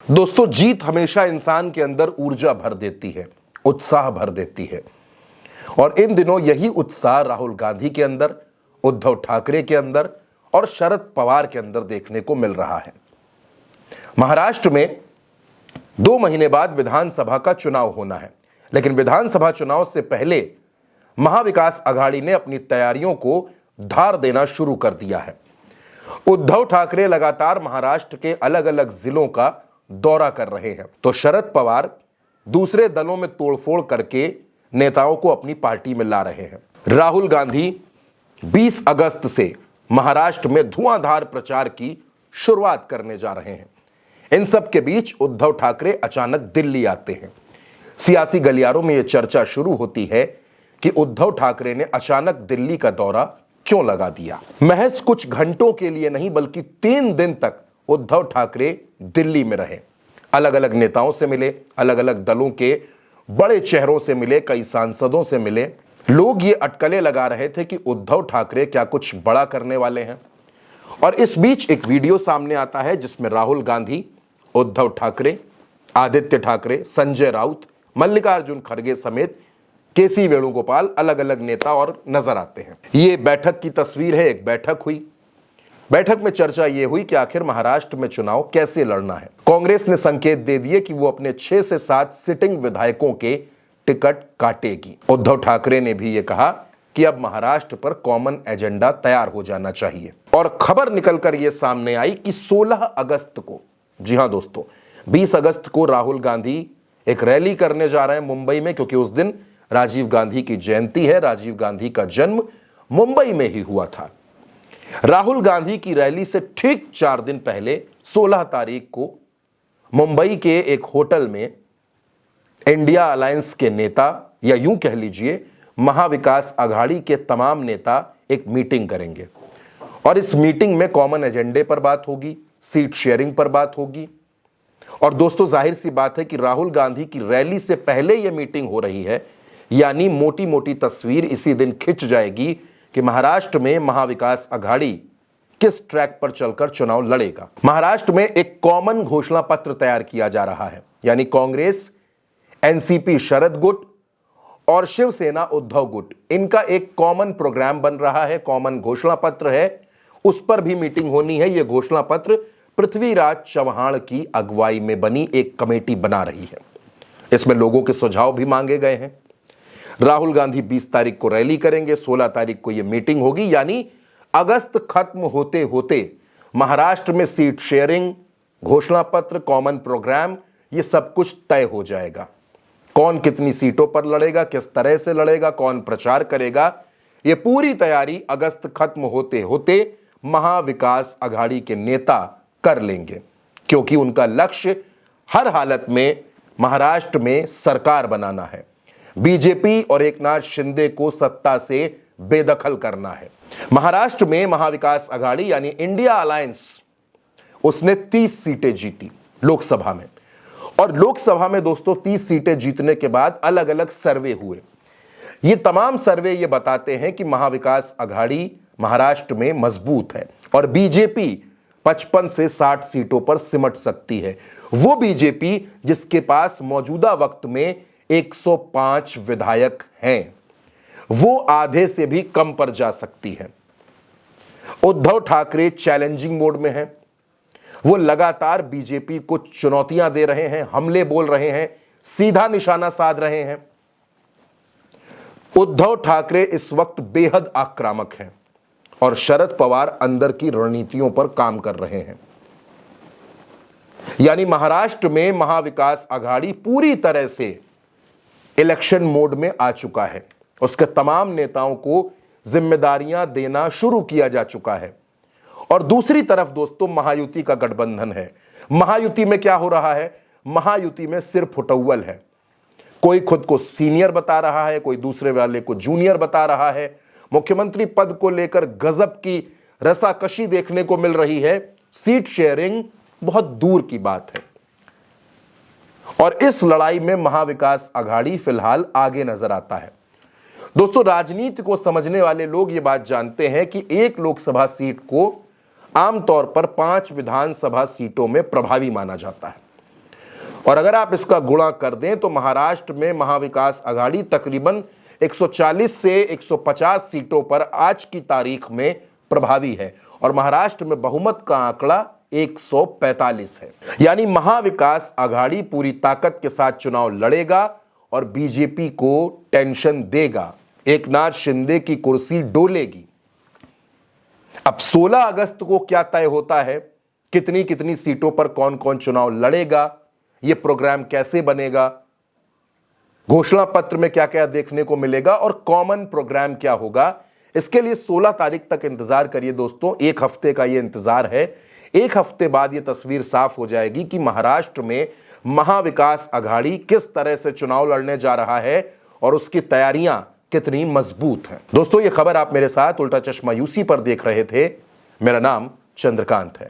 दोस्तों, जीत हमेशा इंसान के अंदर ऊर्जा भर देती है, उत्साह भर देती है। और इन दिनों यही उत्साह राहुल गांधी के अंदर, उद्धव ठाकरे के अंदर और शरद पवार के अंदर देखने को मिल रहा है। महाराष्ट्र में 2 महीने बाद विधानसभा का चुनाव होना है, लेकिन विधानसभा चुनाव से पहले महाविकास अघाड़ी ने अपनी तैयारियों को धार देना शुरू कर दिया है। उद्धव ठाकरे लगातार महाराष्ट्र के अलग अलग जिलों का दौरा कर रहे हैं, तो शरद पवार दूसरे दलों में तोड़फोड़ करके नेताओं को अपनी पार्टी में ला रहे हैं। राहुल गांधी 20 अगस्त से महाराष्ट्र में धुआंधार प्रचार की शुरुआत करने जा रहे हैं। इन सब के बीच उद्धव ठाकरे अचानक दिल्ली आते हैं। सियासी गलियारों में यह चर्चा शुरू होती है कि उद्धव ठाकरे ने अचानक दिल्ली का दौरा क्यों लगा दिया। महज कुछ घंटों के लिए नहीं, बल्कि 3 दिन तक उद्धव ठाकरे दिल्ली में रहे। अलग अलग नेताओं से मिले, अलग अलग दलों के बड़े चेहरों से मिले, कई सांसदों से मिले। लोग ये अटकलें लगा रहे थे कि उद्धव ठाकरे क्या कुछ बड़ा करने वाले हैं। और इस बीच एक वीडियो सामने आता है जिसमें राहुल गांधी, उद्धव ठाकरे, आदित्य ठाकरे, संजय राउत, मल्लिकार्जुन खड़गे समेत केसी वेणुगोपाल, अलग अलग नेता और नजर आते हैं। ये बैठक की तस्वीर है। एक बैठक हुई। बैठक में चर्चा यह हुई कि आखिर महाराष्ट्र में चुनाव कैसे लड़ना है। कांग्रेस ने संकेत दे दिए कि वो अपने 6 से 7 सिटिंग विधायकों के टिकट काटेगी। उद्धव ठाकरे ने भी यह कहा कि अब महाराष्ट्र पर कॉमन एजेंडा तैयार हो जाना चाहिए। और खबर निकलकर यह सामने आई कि 16 अगस्त को, जी हां दोस्तों, 20 अगस्त को राहुल गांधी एक रैली करने जा रहे हैं मुंबई में, क्योंकि उस दिन राजीव गांधी की जयंती है। राजीव गांधी का जन्म मुंबई में ही हुआ था। राहुल गांधी की रैली से ठीक 4 दिन पहले 16 तारीख को मुंबई के एक होटल में इंडिया अलायंस के नेता, या यूं कह लीजिए महाविकास अघाड़ी के तमाम नेता एक मीटिंग करेंगे। और इस मीटिंग में कॉमन एजेंडे पर बात होगी, सीट शेयरिंग पर बात होगी। और दोस्तों, जाहिर सी बात है कि राहुल गांधी की रैली से पहले यह मीटिंग हो रही है, यानी मोटी मोटी तस्वीर इसी दिन खिंच जाएगी कि महाराष्ट्र में महाविकास अघाड़ी किस ट्रैक पर चलकर चुनाव लड़ेगा। महाराष्ट्र में एक कॉमन घोषणा पत्र तैयार किया जा रहा है, यानी कांग्रेस, एनसीपी शरद गुट और शिवसेना उद्धव गुट, इनका एक कॉमन प्रोग्राम बन रहा है, कॉमन घोषणा पत्र है। उस पर भी मीटिंग होनी है। यह घोषणा पत्र पृथ्वीराज चव्हाण की अगुवाई में बनी एक कमेटी बना रही है। इसमें लोगों के सुझाव भी मांगे गए हैं। राहुल गांधी 20 तारीख को रैली करेंगे, 16 तारीख को यह मीटिंग होगी, यानी अगस्त खत्म होते होते महाराष्ट्र में सीट शेयरिंग, घोषणा पत्र, कॉमन प्रोग्राम, यह सब कुछ तय हो जाएगा। कौन कितनी सीटों पर लड़ेगा, किस तरह से लड़ेगा, कौन प्रचार करेगा, यह पूरी तैयारी अगस्त खत्म होते होते महाविकास अघाड़ी के नेता कर लेंगे, क्योंकि उनका लक्ष्य हर हालत में महाराष्ट्र में सरकार बनाना है। बीजेपी और एकनाथ शिंदे को सत्ता से बेदखल करना है। महाराष्ट्र में महाविकास अघाड़ी यानी इंडिया अलायंस, उसने 30 सीटें जीती लोकसभा में। और लोकसभा में दोस्तों 30 सीटें जीतने के बाद अलग अलग सर्वे हुए। ये तमाम सर्वे ये बताते हैं कि महाविकास अघाड़ी महाराष्ट्र में मजबूत है और बीजेपी 55 से 60 सीटों पर सिमट सकती है। वो बीजेपी जिसके पास मौजूदा वक्त में 105 विधायक हैं, वो आधे से भी कम पर जा सकती है। उद्धव ठाकरे चैलेंजिंग मोड में हैं। वो लगातार बीजेपी को चुनौतियां दे रहे हैं, हमले बोल रहे हैं, सीधा निशाना साध रहे हैं। उद्धव ठाकरे इस वक्त बेहद आक्रामक हैं और शरद पवार अंदर की रणनीतियों पर काम कर रहे हैं। यानी महाराष्ट्र में महाविकास अघाड़ी पूरी तरह से इलेक्शन मोड में आ चुका है। उसके तमाम नेताओं को जिम्मेदारियां देना शुरू किया जा चुका है। और दूसरी तरफ दोस्तों महायुति का गठबंधन है। महायुति में क्या हो रहा है? महायुति में सिर्फ फुटौवल है। कोई खुद को सीनियर बता रहा है, कोई दूसरे वाले को जूनियर बता रहा है। मुख्यमंत्री पद को लेकर गजब की रसाकशी देखने को मिल रही है। सीट शेयरिंग बहुत दूर की बात है। और इस लड़ाई में महाविकास अघाड़ी फिलहाल आगे नजर आता है। दोस्तों, राजनीति को समझने वाले लोग ये बात जानते हैं कि एक लोकसभा सीट को आमतौर पर 5 विधानसभा सीटों में प्रभावी माना जाता है। और अगर आप इसका गुणा कर दें तो महाराष्ट्र में महाविकास आघाड़ी तकरीबन 140 से 150 सीटों पर आज की तारीख में प्रभावी है और महाराष्ट्र में बहुमत का आंकड़ा 145 है। यानी महाविकास आघाड़ी पूरी ताकत के साथ चुनाव लड़ेगा और बीजेपी को टेंशन देगा। एकनाथ शिंदे की कुर्सी डोलेगी। अब 16 अगस्त को क्या तय होता है, कितनी कितनी सीटों पर कौन कौन चुनाव लड़ेगा, यह प्रोग्राम कैसे बनेगा, घोषणा पत्र में क्या क्या देखने को मिलेगा और कॉमन प्रोग्राम क्या होगा, इसके लिए 16 तारीख तक इंतजार करिए दोस्तों। एक हफ्ते का यह इंतजार है। एक हफ्ते बाद यह तस्वीर साफ हो जाएगी कि महाराष्ट्र में महाविकास आघाड़ी किस तरह से चुनाव लड़ने जा रहा है और उसकी तैयारियां कितनी मजबूत हैं। दोस्तों, यह खबर आप मेरे साथ उल्टा चश्मा यूसी पर देख रहे थे। मेरा नाम चंद्रकांत है।